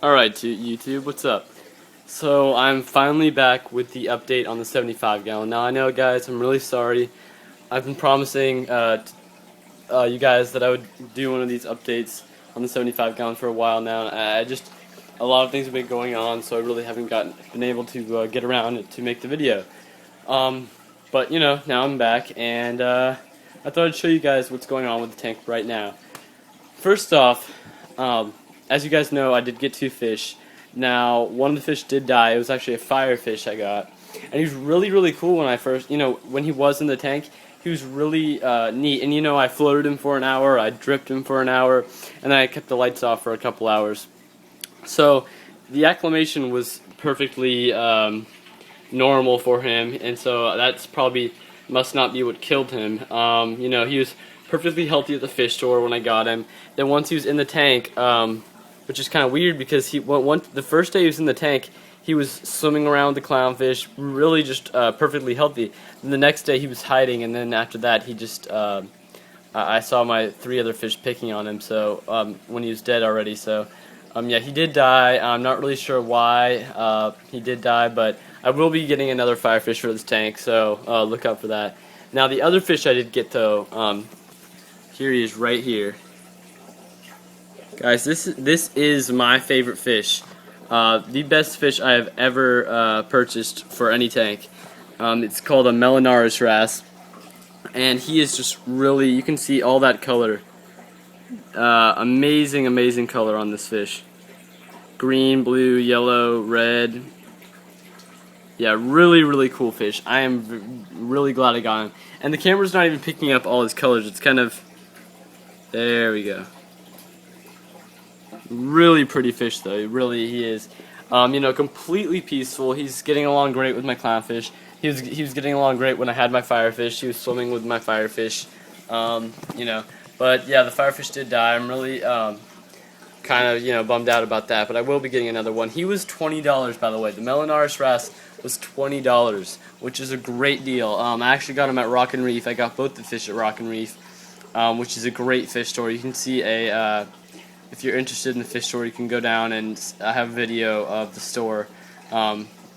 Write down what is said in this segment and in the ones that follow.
Alright, YouTube, what's up? So, I'm finally back with the update on the 75 gallon. Now, I know, guys, I'm really sorry. I've been promising you guys that I would do one of these updates on the 75 gallon for a while now. A lot of things have been going on, so I really haven't been able to get around to make the video. But, you know, now I'm back, and I thought I'd show you guys what's going on with the tank right now. First off, as you guys know, I did get 2 fish. Now, one of the fish did die. It was actually a firefish I got. And he was really, really cool when I first, when he was in the tank. He was really neat. And, I floated him for an hour, I dripped him for an hour, and then I kept the lights off for a couple hours. So, the acclimation was perfectly normal for him, and so that's probably must not be what killed him. He was perfectly healthy at the fish store when I got him. Then once he was in the tank, which is kind of weird because the first day he was in the tank, he was swimming around with the clownfish, really just perfectly healthy. And the next day he was hiding, and then after that he just I saw my 3 other fish picking on him. So when he was dead already. So yeah, he did die. I'm not really sure why he did die, but I will be getting another firefish for this tank. So look out for that. Now the other fish I did get though. Here he is right here. Guys, this is my favorite fish. The best fish I have ever purchased for any tank. It's called a Melanurus wrasse. And he is just really, you can see all that color. Amazing, amazing color on this fish. Green, blue, yellow, red. Yeah, really, really cool fish. I am really glad I got him. And the camera's not even picking up all his colors. It's kind of... There we go. Really pretty fish though, he is. Completely peaceful. He's getting along great with my clownfish. He was getting along great when I had my firefish. He was swimming with my firefish. But yeah, the firefish did die. I'm really kind of bummed out about that, but I will be getting another one. He was $20, by the way. The Melanurus wrasse was $20, which is a great deal. I actually got him at Rock and Reef. I got both the fish at Rock and Reef. Which is a great fish store. You can see if you're interested in the fish store, you can go down and I have a video of the store.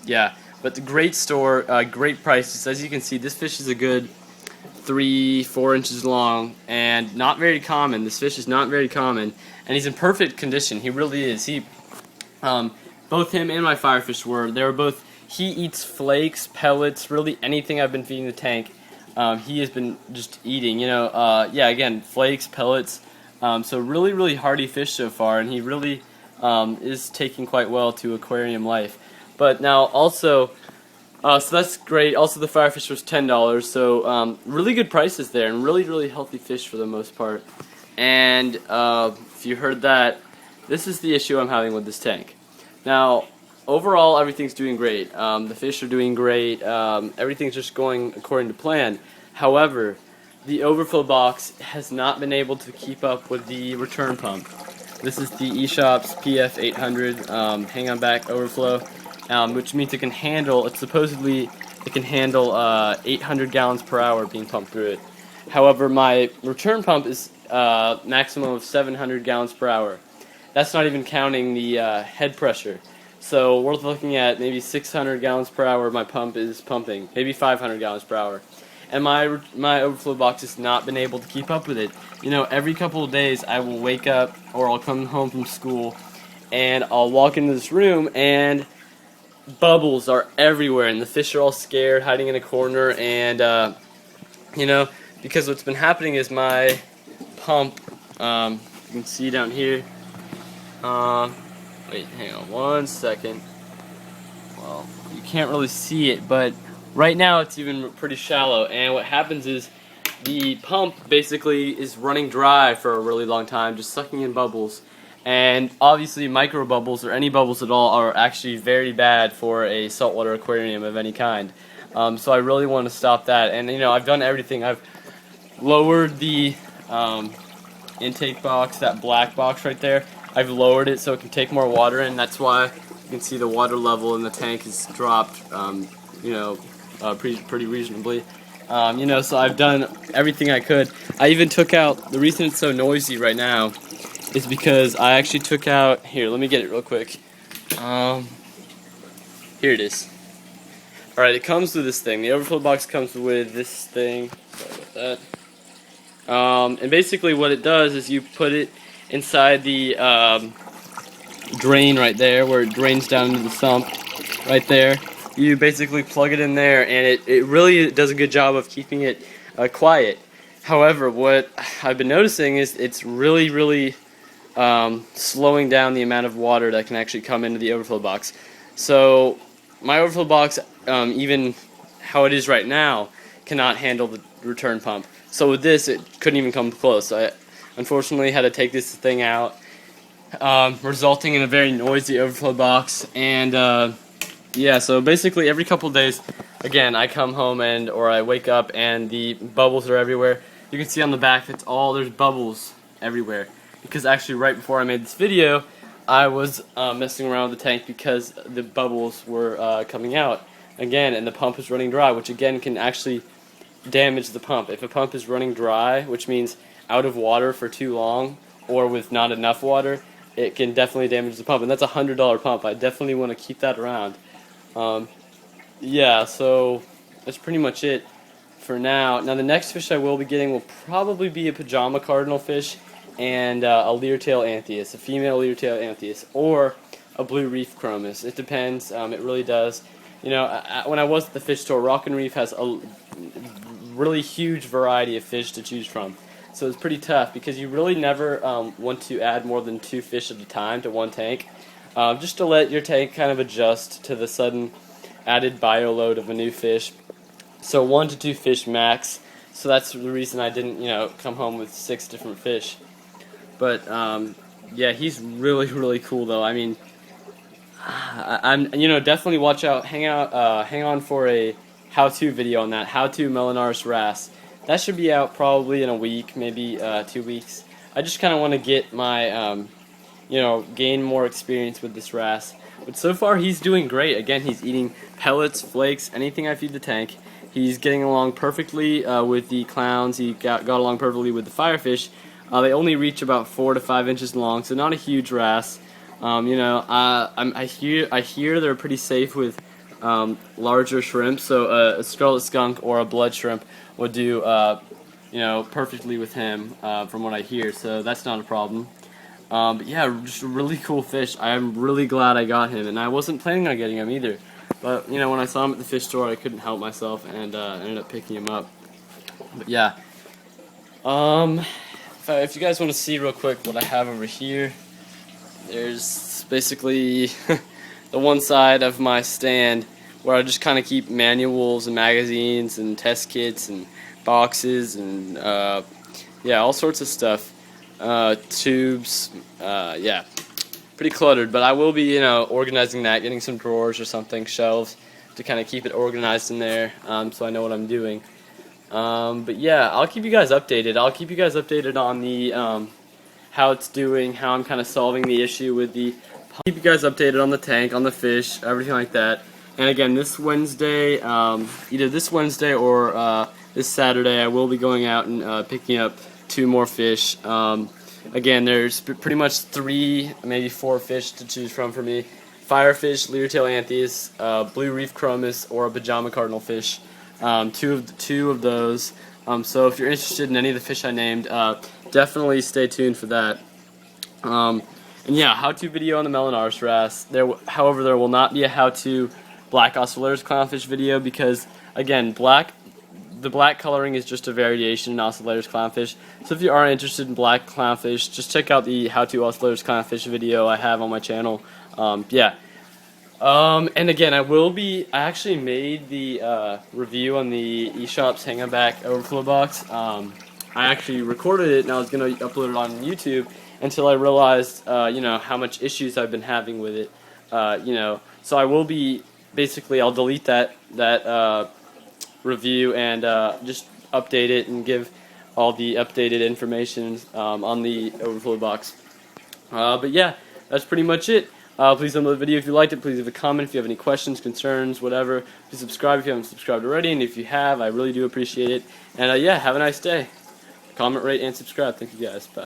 Yeah, but the great store, great prices. As you can see, this fish is a good 3-4 inches long and not very common. This fish is not very common, and he's in perfect condition. He really is. Both him and my firefish were both. He eats flakes, pellets, really anything I've been feeding the tank. He has been just eating, yeah, again, flakes, pellets, so really, really hardy fish so far, and he really is taking quite well to aquarium life. But now also, so that's great. Also, the firefish was $10, so really good prices there, and really, really healthy fish for the most part. And if you heard that, this is the issue I'm having with this tank. Now, overall, everything's doing great. The fish are doing great. Everything's just going according to plan. However, the overflow box has not been able to keep up with the return pump. This is the eShops PF800 hang-on-back overflow, which means it can handle, it can handle 800 gallons per hour being pumped through it. However, my return pump is maximum of 700 gallons per hour. That's not even counting the head pressure. So we're looking at maybe 600 gallons per hour my pump is pumping, maybe 500 gallons per hour. And my overflow box has not been able to keep up with it. Every couple of days I will wake up or I'll come home from school and I'll walk into this room and bubbles are everywhere and the fish are all scared, hiding in a corner, and because what's been happening is my pump, you can see down here, wait, hang on one second. Well, you can't really see it, but right now it's even pretty shallow, and what happens is the pump basically is running dry for a really long time, just sucking in bubbles. And obviously micro bubbles, or any bubbles at all, are actually very bad for a saltwater aquarium of any kind. So I really want to stop that, and I've done everything. I've lowered the intake box, that black box right there. I've lowered it so it can take more water in. That's why you can see the water level in the tank has dropped, pretty reasonably. So I've done everything I could. I even took out, the reason it's so noisy right now is because I actually took out, here, let me get it real quick. Here it is. Alright, it comes with this thing. The overflow box comes with this thing. Sorry about that. And basically what it does is you put it inside the drain right there, where it drains down into the sump right there. You basically plug it in there, and it really does a good job of keeping it quiet. However, what I've been noticing is it's really slowing down the amount of water that can actually come into the overflow box. So my overflow box, even how it is right now, cannot handle the return pump. So with this, it couldn't even come close. I unfortunately had to take this thing out, resulting in a very noisy overflow box. And yeah, so basically every couple days, again, I come home or I wake up and the bubbles are everywhere. You can see on the back there's bubbles everywhere. Because actually right before I made this video, I was messing around with the tank because the bubbles were coming out again, and the pump is running dry, which again can actually damage the pump. If a pump is running dry, which means out of water for too long or with not enough water, it can definitely damage the pump, and that's a $100 pump. I definitely want to keep that around. Yeah, so that's pretty much it for now. Now the next fish I will be getting will probably be a pajama cardinal fish and a leertail anthias, a female leertail anthias, or a blue reef chromis. It depends. It really does. You know, when I was at the fish store, Rock and Reef has a really huge variety of fish to choose from. So it's pretty tough because you really never want to add more than 2 fish at a time to one tank, just to let your tank kind of adjust to the sudden added bio load of a new fish. So 1 to 2 fish max. So that's the reason I didn't, come home with 6 different fish. But yeah, he's really cool though. I mean, I'm definitely watch out, hang on for a how-to video on that, how-to Melanurus wrasse. That should be out probably in a week, maybe 2 weeks. I just kind of want to get my, gain more experience with this wrasse. But so far he's doing great. Again, he's eating pellets, flakes, anything I feed the tank. He's getting along perfectly with the clowns. He got along perfectly with the firefish. They only reach about 4 to 5 inches long, so not a huge wrasse. I hear they're pretty safe with larger shrimp. So a scarlet skunk or a blood shrimp would do, perfectly with him, from what I hear. So that's not a problem. But yeah, just a really cool fish. I'm really glad I got him, and I wasn't planning on getting him either. But when I saw him at the fish store, I couldn't help myself and ended up picking him up. But yeah. If you guys want to see real quick what I have over here, there's basically the one side of my stand where I just kind of keep manuals and magazines and test kits and boxes and yeah, all sorts of stuff, tubes, yeah, pretty cluttered, but I will be organizing that, getting some drawers or something, shelves, to kind of keep it organized in there, so I know what I'm doing. But yeah, I'll keep you guys updated. I'll keep you guys updated on the how it's doing, how I'm kind of solving the issue with the. I'll keep you guys updated on the tank, on the fish, everything like that. And again, this Wednesday, either this Wednesday or this Saturday, I will be going out and picking up 2 more fish. Again, there's pretty much 3, maybe 4 fish to choose from for me. Firefish, leertail anthias, blue reef chromis, or a pajama cardinal fish. Two of those. So if you're interested in any of the fish I named, definitely stay tuned for that. And yeah, how-to video on the Melanurus wrasse. However, there will not be a how-to black Ocellaris clownfish video because, again, the black coloring is just a variation in Ocellaris clownfish. So if you are interested in black clownfish, just check out the how-to Ocellaris clownfish video I have on my channel. Yeah. And again, I actually made the review on the eShops Hang-On-Back overflow box. I actually recorded it and I was going to upload it on YouTube until I realized, how much issues I've been having with it. So I will be, basically, I'll delete that review and just update it and give all the updated information on the overflow box. But yeah, that's pretty much it. Please download the video if you liked it. Please leave a comment if you have any questions, concerns, whatever. Please subscribe if you haven't subscribed already, and if you have, I really do appreciate it. And yeah, have a nice day. Comment, rate, and subscribe. Thank you guys. Bye.